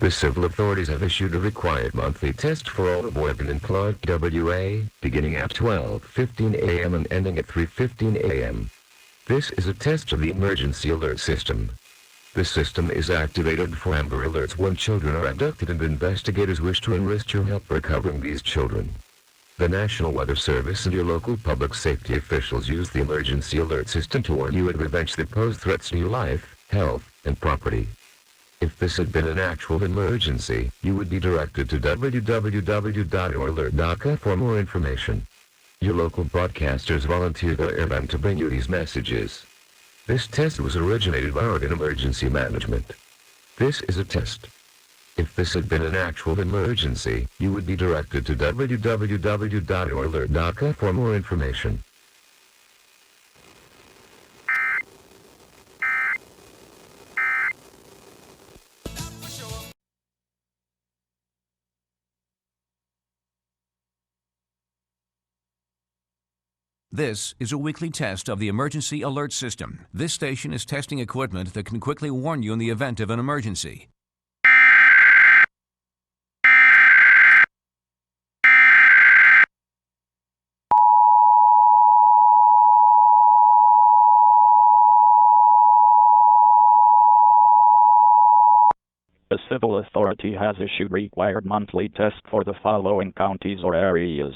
The civil authorities have issued a required monthly test for all of Oregon and Clark WA, beginning at 12:15 a.m. and ending at 3:15 a.m. This is a test of the emergency alert system. The system is activated for Amber Alerts when children are abducted and investigators wish to enlist your help recovering these children. The National Weather Service and your local public safety officials use the emergency alert system to warn you of events that pose threats to your life, health, and property. If this had been an actual emergency, you would be directed to www.oralert.ca for more information. Your local broadcasters volunteer their airtime to bring you these messages. This test was originated by Oregon Emergency Management. This is a test. If this had been an actual emergency, you would be directed to www.oralert.ca for more information. This is a weekly test of the emergency alert system. This station is testing equipment that can quickly warn you in the event of an emergency. A civil authority has issued required monthly test for the following counties or areas: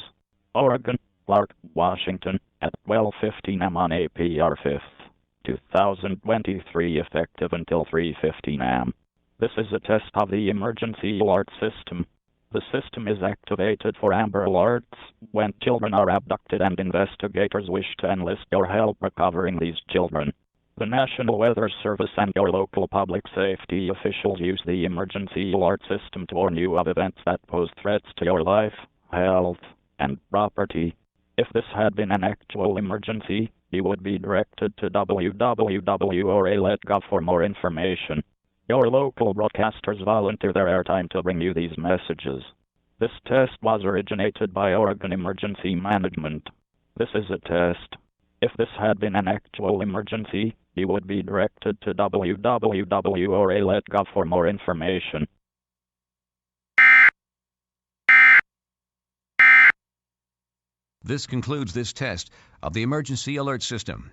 Oregon, Clark, Washington, at 12:15 am on April 5th, 2023, effective until 3:15 am. This is a test of the emergency alert system. The system is activated for Amber Alerts when children are abducted and investigators wish to enlist your help recovering these children. The National Weather Service and your local public safety officials use the emergency alert system to warn you of events that pose threats to your life, health, and property. If this had been an actual emergency, you would be directed to www.oralert.gov for more information. Your local broadcasters volunteer their airtime to bring you these messages. This test was originated by Oregon Emergency Management. This is a test. If this had been an actual emergency, you would be directed to www.oralert.gov for more information. This concludes this test of the emergency alert system.